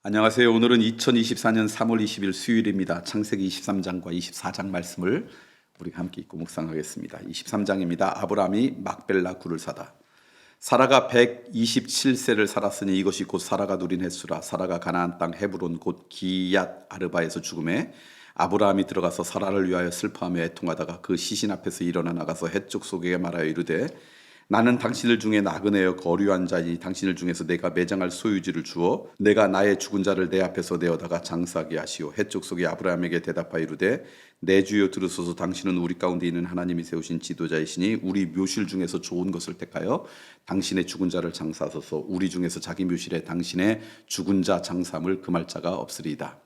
안녕하세요. 오늘은 2024년 3월 20일 수요일입니다. 창세기 23장과 24장 말씀을 우리가 함께 읽고 묵상하겠습니다. 23장입니다. 아브라함이 막벨라 굴을 사다. 사라가 127세를 살았으니 이것이 곧 사라가 누린 횟수라. 사라가 가나안 땅 헤브론 곧 기얏 아르바에서 죽음에 아브라함이 들어가서 사라를 위하여 슬퍼하며 애통하다가 그 시신 앞에서 일어나 나가서 헷족 속에게 말하여 이르되 나는 당신들 중에 나그네여 거류한 자이니 당신들 중에서 내가 매장할 소유지를 주어 내가 나의 죽은 자를 내 앞에서 내어다가 장사하게 하시오. 헷족 속에 아브라함에게 대답하여 이르되 내 주여 들으소서. 당신은 우리 가운데 있는 하나님이 세우신 지도자이시니 우리 묘실 중에서 좋은 것을 택하여 당신의 죽은 자를 장사하소서. 우리 중에서 자기 묘실에 당신의 죽은 자 장사함을 금할 자가 없으리이다.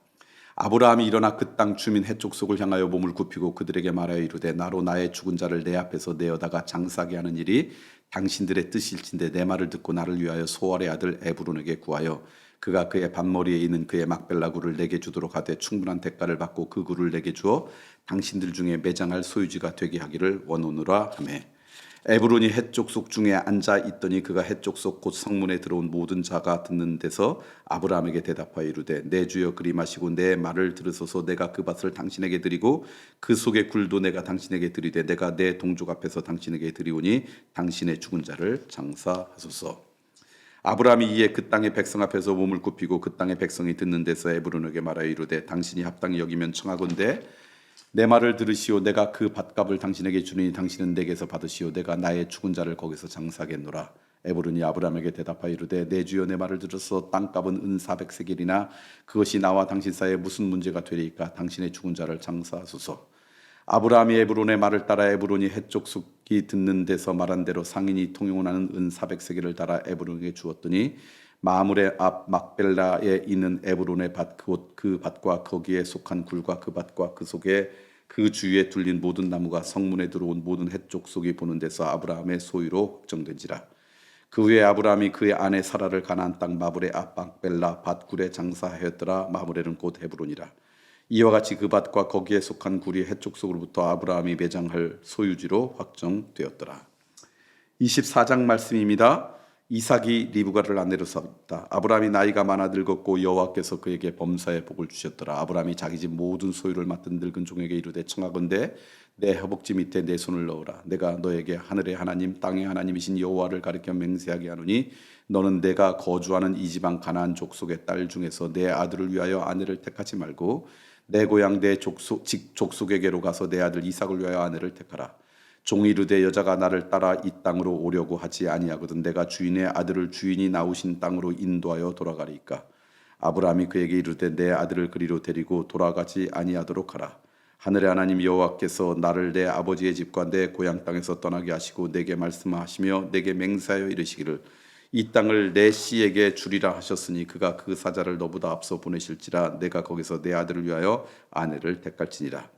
아브라함이 일어나 그 땅 주민 헷족 속을 향하여 몸을 굽히고 그들에게 말하여 이르되 나로 나의 죽은 자를 내 앞에서 내어다가 장사하게 하는 일이 당신들의 뜻일진데 내 말을 듣고 나를 위하여 소알의 아들 에브론에게 구하여 그가 그의 밭머리에 있는 그의 막벨라 굴을 내게 주도록 하되 충분한 대가를 받고 그 굴을 내게 주어 당신들 중에 매장할 소유지가 되게 하기를 원하노라 하매 에브론이 헷족 속 중에 앉아 있더니 그가 헷족 속 곧 성문에 들어온 모든 자가 듣는 데서 아브라함에게 대답하여 이르되 내 주여 그리 마시고 내 말을 들으소서. 내가 그 밭을 당신에게 드리고 그 속의 굴도 내가 당신에게 드리되 내가 내 동족 앞에서 당신에게 드리오니 당신의 죽은 자를 장사하소서. 아브라함이 이에 그 땅의 백성 앞에서 몸을 굽히고 그 땅의 백성이 듣는 데서 에브론에게 말하여 이르되 당신이 합당히 여기면 청하건대 내 말을 들으시오. 내가 그 밭값을 당신에게 주니 당신은 내게서 받으시오. 내가 나의 죽은 자를 거기서 장사하겠노라. 에브론이 아브라함에게 대답하여 이르되 내 주여 내 말을 들어서 땅값은 은 400세겔이나 그것이 나와 당신 사이에 무슨 문제가 되리까. 당신의 죽은 자를 장사하소서. 아브라함이 에브론의 말을 따라 에브론이 헷족 속이 듣는 데서 말한 대로 상인이 통용하는 은 400세겔을 달아 에브론에게 주었더니 마므레 앞 막벨라에 있는 에브론의 밭 곧 그 밭과 거기에 속한 굴과 그 밭과 그 속에 그 주위에 둘린 모든 나무가 성문에 들어온 모든 헷족 속이 보는 데서 아브라함의 소유로 확정된지라. 그 후에 아브라함이 그의 아내 사라를 가나안 땅 마므레 앞 막벨라 밭굴에 장사하였더라. 마므레는 곧 헤브론이라. 이와 같이 그 밭과 거기에 속한 굴이 헷족 속으로부터 아브라함이 매장할 소유지로 확정되었더라. 24장 말씀입니다. 이삭이 리브가를 아내로 삼다. 아브라함이 나이가 많아 늙었고 여호와께서 그에게 범사의 복을 주셨더라. 아브라함이 자기 집 모든 소유를 맡은 늙은 종에게 이르되 청하건대 내 허벅지 밑에 내 손을 넣으라. 내가 너에게 하늘의 하나님 땅의 하나님이신 여호와를 가리켜 맹세하게 하노니 너는 내가 거주하는 이 지방 가나안 족속의 딸 중에서 내 아들을 위하여 아내를 택하지 말고 내 고향 내 족속에게로 가서 내 아들 이삭을 위하여 아내를 택하라. 종이 이르되 여자가 나를 따라 이 땅으로 오려고 하지 아니하거든 내가 주인의 아들을 주인이 나오신 땅으로 인도하여 돌아가리이까. 아브라함이 그에게 이르되 내 아들을 그리로 데리고 돌아가지 아니하도록 하라. 하늘의 하나님 여호와께서 나를 내 아버지의 집과 내 고향 땅에서 떠나게 하시고 내게 말씀하시며 내게 맹세하여 이르시기를 이 땅을 내 씨에게 주리라 하셨으니 그가 그 사자를 너보다 앞서 보내실지라. 내가 거기서 내 아들을 위하여 아내를 택할지니라.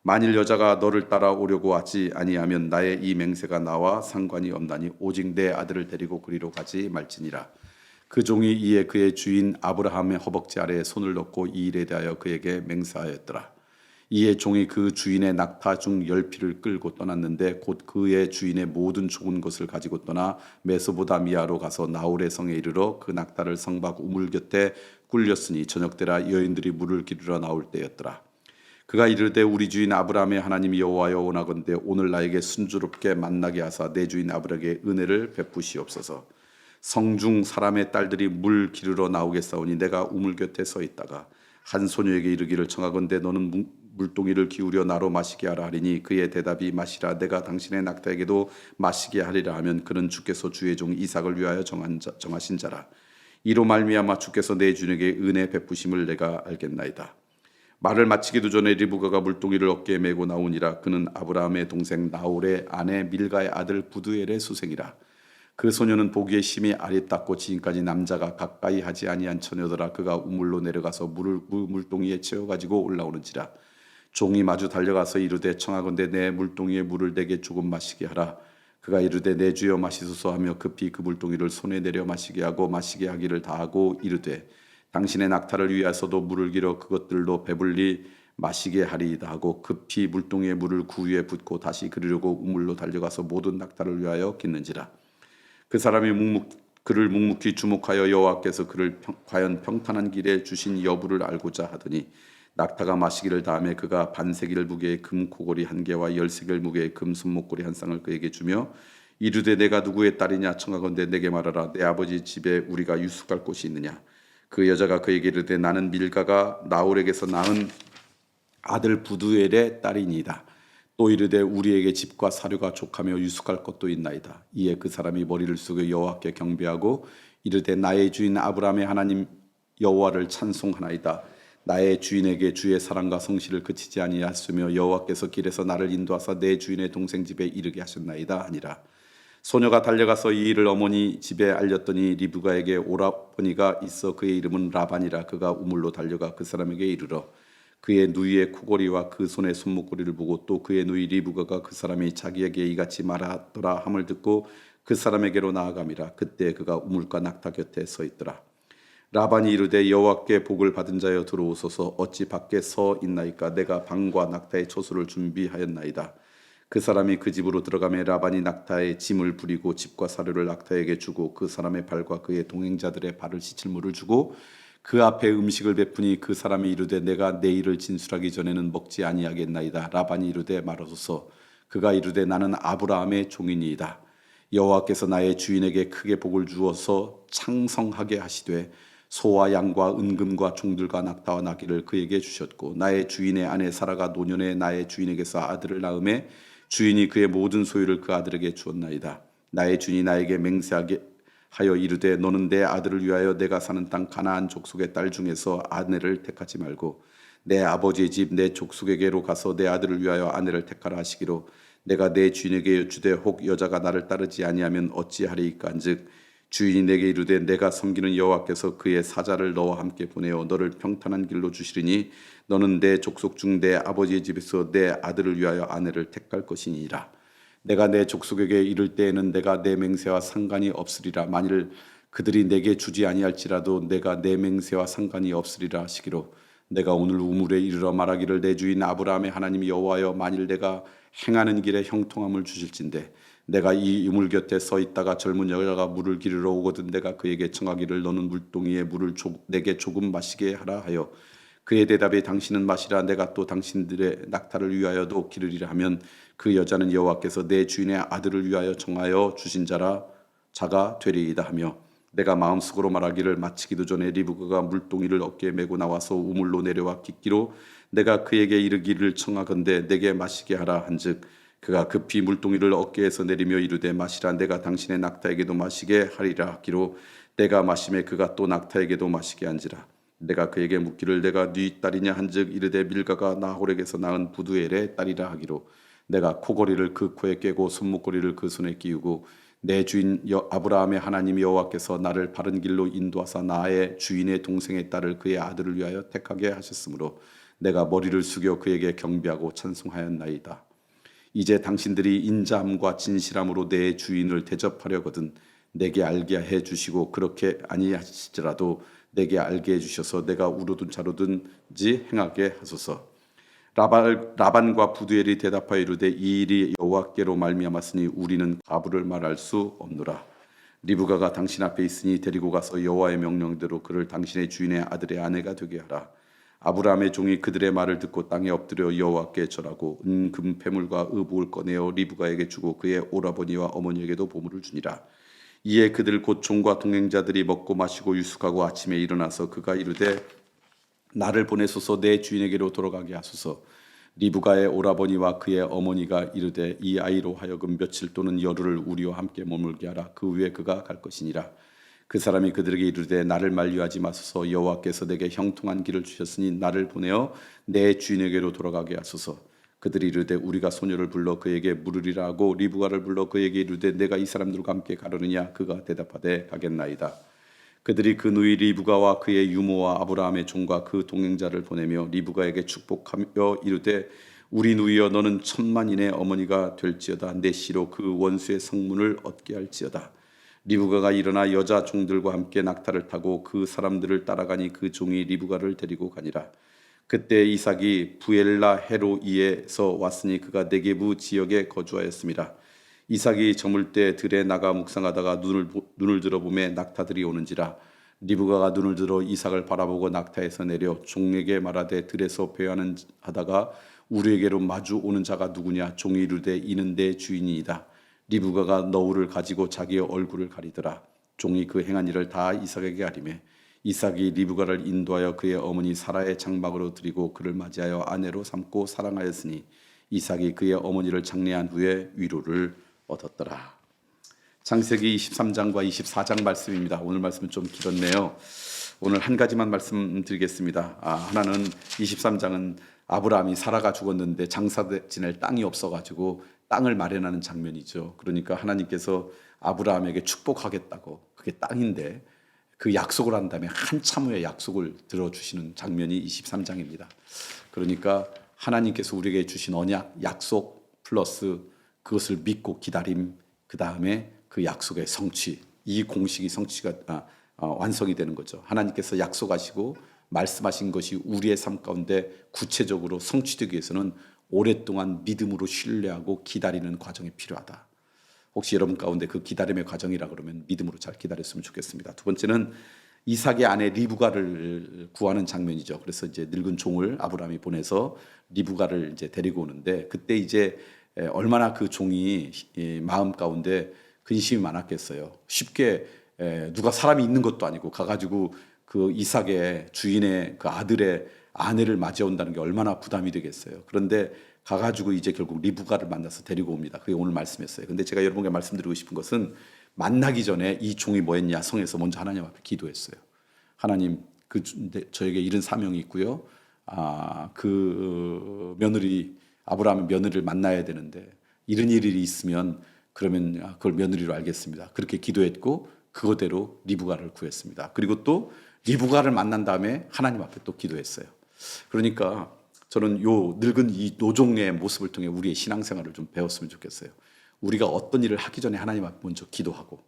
만일 여자가 너를 따라오려고 하지 아니하면 나의 이 맹세가 나와 상관이 없나니 오직 내 아들을 데리고 그리로 가지 말지니라. 그 종이 이에 그의 주인 아브라함의 허벅지 아래에 손을 넣고 이 일에 대하여 그에게 맹세하였더라. 이에 종이 그 주인의 낙타 중 10피를 끌고 떠났는데 곧 그의 주인의 모든 좋은 것을 가지고 떠나 메소보다미아로 가서 나홀의 성에 이르러 그 낙타를 성밖 우물 곁에 굴렸으니 저녁때라 여인들이 물을 기르러 나올 때였더라. 그가 이르되 우리 주인 아브라함의 하나님 여호와여 원하건대 오늘 나에게 순조롭게 만나게 하사 내 주인 아브라함에게 은혜를 베푸시옵소서. 성중 사람의 딸들이 물 기르러 나오겠사오니 내가 우물 곁에 서 있다가 한 소녀에게 이르기를 청하건대 너는 물동이를 기울여 나로 마시게 하라 하리니 그의 대답이 마시라. 내가 당신의 낙타에게도 마시게 하리라 하면 그는 주께서 주의 종 이삭을 위하여 정하신 자라. 이로 말미암아 주께서 내 주인에게 은혜 베푸심을 내가 알겠나이다. 말을 마치기도 전에 리브가가 물동이를 어깨에 메고 나오니라. 그는 아브라함의 동생 나홀의 아내 밀가의 아들 부두엘의 수생이라. 그 소녀는 보기에 심히 아리따고 지금까지 남자가 가까이 하지 아니한 처녀더라. 그가 우물로 내려가서 물을 그 물동이에 채워가지고 올라오는지라. 종이 마주 달려가서 이르되 청하건대 내 물동이에 물을 내게 조금 마시게 하라. 그가 이르되 내 주여 마시소서 하며 급히 그 물동이를 손에 내려 마시게 하고 마시게 하기를 다하고 이르되 당신의 낙타를 위하여서도 물을 길어 그것들로 배불리 마시게 하리이다 하고 급히 물동이에 물을 구 위에 붓고 다시 그리려고 우물로 달려가서 모든 낙타를 위하여 깃는지라. 그 사람이 그를 묵묵히 주목하여 여호와께서 그를 과연 평탄한 길에 주신 여부를 알고자 하더니 낙타가 마시기를 다음에 그가 반세겔 무게의 금 코골이 한 개와 10세겔 무게의 금 손목고리 한 쌍을 그에게 주며 이르되 내가 누구의 딸이냐 청하건대 내게 말하라. 내 아버지 집에 우리가 유숙할 곳이 있느냐. 그 여자가 그에게 이르되 나는 밀가가 나홀에게서 낳은 아들 부두엘의 딸이니이다. 또 이르되 우리에게 집과 사료가 족하며 유숙할 것도 있나이다. 이에 그 사람이 머리를 숙여 여호와께 경배하고 이르되 나의 주인 아브라함의 하나님 여호와를 찬송하나이다. 나의 주인에게 주의 사랑과 성실을 그치지 아니하였으며 여호와께서 길에서 나를 인도하사 내 주인의 동생 집에 이르게 하셨나이다 하니라. 소녀가 달려가서 이 일을 어머니 집에 알렸더니 리브가에게 오라버니가 있어 그의 이름은 라반이라. 그가 우물로 달려가 그 사람에게 이르러 그의 누이의 코골이와 그 손의 손목고리를 보고 또 그의 누이 리브가가 그 사람이 자기에게 이같이 말하더라 함을 듣고 그 사람에게로 나아감이라. 그때 그가 우물가 낙타 곁에 서 있더라. 라반이 이르되 여호와께 복을 받은 자여 들어오소서. 어찌 밖에 서 있나이까. 내가 방과 낙타의 초소를 준비하였나이다. 그 사람이 그 집으로 들어가매 라반이 낙타의 짐을 부리고 집과 사료를 낙타에게 주고 그 사람의 발과 그의 동행자들의 발을 씻을 물을 주고 그 앞에 음식을 베푸니 그 사람이 이르되 내가 내일을 진술하기 전에는 먹지 아니하겠나이다. 라반이 이르되 말하소서. 그가 이르되 나는 아브라함의 종이니이다. 여호와께서 나의 주인에게 크게 복을 주어서 창성하게 하시되 소와 양과 은금과 종들과 낙타와 나귀를 그에게 주셨고 나의 주인의 아내 사라가 노년에 나의 주인에게서 아들을 낳음에 주인이 그의 모든 소유를 그 아들에게 주었나이다. 나의 주인이 나에게 맹세하게 하여 이르되 너는 내 아들을 위하여 내가 사는 땅 가나안 족속의 딸 중에서 아내를 택하지 말고 내 아버지의 집 내 족속에게로 가서 내 아들을 위하여 아내를 택하라 하시기로 내가 내 주인에게 주되 혹 여자가 나를 따르지 아니하면 어찌하리이까 한즉 주인이 내게 이르되 내가 섬기는 여호와께서 그의 사자를 너와 함께 보내어 너를 평탄한 길로 주시리니 너는 내 족속 중 내 아버지의 집에서 내 아들을 위하여 아내를 택할 것이니라. 내가 내 족속에게 이를 때에는 내가 내 맹세와 상관이 없으리라. 만일 그들이 내게 주지 아니할지라도 내가 내 맹세와 상관이 없으리라 하시기로 내가 오늘 우물에 이르러 말하기를 내 주인 아브라함의 하나님 여호와여 만일 내가 행하는 길에 형통함을 주실진대 내가 이 우물 곁에 서 있다가 젊은 여자가 물을 기르러 오거든 내가 그에게 청하기를 너는 물동이에 물을 내게 조금 마시게 하라 하여 그의 대답에 당신은 마시라 내가 또 당신들의 낙타를 위하여도 기르리라 하면 그 여자는 여호와께서 내 주인의 아들을 위하여 정하여 주신 자가 되리이다 하며 내가 마음속으로 말하기를 마치기도 전에 리브가가 물동이를 어깨에 메고 나와서 우물로 내려와 깃기로 내가 그에게 이르기를 청하건대 내게 마시게 하라 한즉 그가 급히 물동이를 어깨에서 내리며 이르되 마시라 내가 당신의 낙타에게도 마시게 하리라 하기로 내가 마심에 그가 또 낙타에게도 마시게 한지라. 내가 그에게 묻기를 내가 네 딸이냐 한즉 이르되 밀가가 나홀에게서 낳은 부두엘의 딸이라 하기로 내가 코걸이를 그 코에 꿰고 손목걸이를 그 손에 끼우고 내 주인 아브라함의 하나님 여호와께서 나를 바른 길로 인도하사 나의 주인의 동생의 딸을 그의 아들을 위하여 택하게 하셨으므로 내가 머리를 숙여 그에게 경배하고 찬송하였나이다. 이제 당신들이 인자함과 진실함으로 내 주인을 대접하려거든 내게 알게 해 주시고 그렇게 아니하시더라도 내게 알게 해 주셔서 내가 우로든 좌로든지 행하게 하소서. 라반과 부두엘이 대답하여 이르되 이 일이 여호와께로 말미암았으니 우리는 가부를 말할 수 없노라. 리브가가 당신 앞에 있으니 데리고 가서 여호와의 명령대로 그를 당신의 주인의 아들의 아내가 되게 하라. 아브라함의 종이 그들의 말을 듣고 땅에 엎드려 여호와께 절하고 은금 패물과 의복을 꺼내어 리브가에게 주고 그의 오라버니와 어머니에게도 보물을 주니라. 이에 그들 곧 종과 동행자들이 먹고 마시고 유숙하고 아침에 일어나서 그가 이르되 나를 보내소서 내 주인에게로 돌아가게 하소서. 리브가의 오라버니와 그의 어머니가 이르되 이 아이로 하여금 며칠 또는 열흘을 우리와 함께 머물게 하라. 그 후에 그가 갈 것이니라. 그 사람이 그들에게 이르되 나를 만류하지 마소서. 여호와께서 내게 형통한 길을 주셨으니 나를 보내어 내 주인에게로 돌아가게 하소서. 그들이 이르되 우리가 소녀를 불러 그에게 물으리라 하고 리브가를 불러 그에게 이르되 내가 이 사람들과 함께 가려느냐. 그가 대답하되 가겠나이다. 그들이 그 누이 리브가와 그의 유모와 아브라함의 종과 그 동행자를 보내며 리브가에게 축복하며 이르되 우리 누이여 너는 천만인의 어머니가 될지어다. 내 씨로 그 원수의 성문을 얻게 할지어다. 리브가가 일어나 여자 종들과 함께 낙타를 타고 그 사람들을 따라가니 그 종이 리브가를 데리고 가니라. 그때 이삭이 부엘라 헤로이에서 왔으니 그가 네게부 지역에 거주하였습니다. 이삭이 저물 때 들에 나가 묵상하다가 눈을 들어보매 낙타들이 오는지라. 리브가가 눈을 들어 이삭을 바라보고 낙타에서 내려 종에게 말하되 들에서 배회하는 하다가 우리에게로 마주 오는 자가 누구냐. 종이 이르되 이는 내 주인이이다. 리브가가 너울을 가지고 자기의 얼굴을 가리더라. 종이 그 행한 일을 다 이삭에게 아리매 이삭이 리브가를 인도하여 그의 어머니 사라의 장막으로 드리고 그를 맞이하여 아내로 삼고 사랑하였으니 이삭이 그의 어머니를 장례한 후에 위로를 얻었더라. 창세기 23장과 24장 말씀입니다. 오늘 말씀은 좀 길었네요. 오늘 한 가지만 말씀드리겠습니다. 하나는 23장은 아브라함이 사라가 죽었는데 장사 지낼 땅이 없어가지고 땅을 마련하는 장면이죠. 그러니까 하나님께서 아브라함에게 축복하겠다고, 그게 땅인데 그 약속을 한 다음에 한참 후에 약속을 들어주시는 장면이 23장입니다. 그러니까 하나님께서 우리에게 주신 언약, 약속 플러스 그것을 믿고 기다림, 그 다음에 그 약속의 성취, 이 공식이 완성이 되는 거죠. 하나님께서 약속하시고 말씀하신 것이 우리의 삶 가운데 구체적으로 성취되기 위해서는 오랫동안 믿음으로 신뢰하고 기다리는 과정이 필요하다. 혹시 여러분 가운데 그 기다림의 과정이라 그러면 믿음으로 잘 기다렸으면 좋겠습니다. 두 번째는 이삭의 아내 리브가를 구하는 장면이죠. 그래서 이제 늙은 종을 아브라함이 보내서 리브가를 이제 데리고 오는데 그때 이제 얼마나 그 종이 마음 가운데 근심이 많았겠어요. 쉽게 누가 사람이 있는 것도 아니고 가가지고 그 이삭의 주인의 그 아들의 아내를 맞이온다는 게 얼마나 부담이 되겠어요. 그런데 가가지고 이제 결국 리브가를 만나서 데리고 옵니다. 그게 오늘 말씀이었어요. 근데 제가 여러분께 말씀드리고 싶은 것은 만나기 전에 이 종이 뭐 했냐. 성에서 먼저 하나님 앞에 기도했어요. 하나님, 저에게 이런 사명이 있고요. 그 며느리, 아브라함의 며느리를 만나야 되는데 이런 일이 있으면 그러면 그걸 며느리로 알겠습니다. 그렇게 기도했고 그거대로 리브가를 구했습니다. 그리고 또 리브가를 만난 다음에 하나님 앞에 또 기도했어요. 그러니까 저는 요 늙은 이 노종의 모습을 통해 우리의 신앙생활을 좀 배웠으면 좋겠어요. 우리가 어떤 일을 하기 전에 하나님 앞에 먼저 기도하고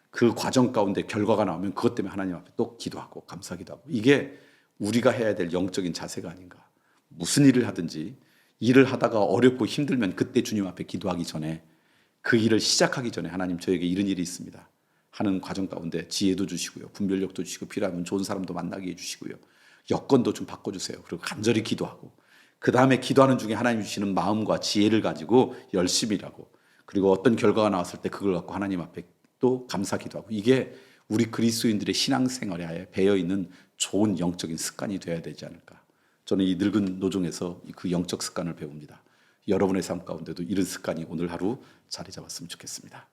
그 과정 가운데 결과가 나오면 그것 때문에 하나님 앞에 또 기도하고 감사기도 하고, 이게 우리가 해야 될 영적인 자세가 아닌가. 무슨 일을 하든지 일을 하다가 어렵고 힘들면 그때 주님 앞에 기도하기 전에, 그 일을 시작하기 전에 하나님 저에게 이런 일이 있습니다 하는 과정 가운데 지혜도 주시고요, 분별력도 주시고, 필요하면 좋은 사람도 만나게 해주시고요, 여건도 좀 바꿔주세요. 그리고 간절히 기도하고 그 다음에 기도하는 중에 하나님 주시는 마음과 지혜를 가지고 열심히 일하고, 그리고 어떤 결과가 나왔을 때 그걸 갖고 하나님 앞에 또 감사 기도하고, 이게 우리 그리스도인들의 신앙생활에 배어있는 좋은 영적인 습관이 되어야 되지 않을까. 저는 이 늙은 노종에서 그 영적 습관을 배웁니다. 여러분의 삶 가운데도 이런 습관이 오늘 하루 자리 잡았으면 좋겠습니다.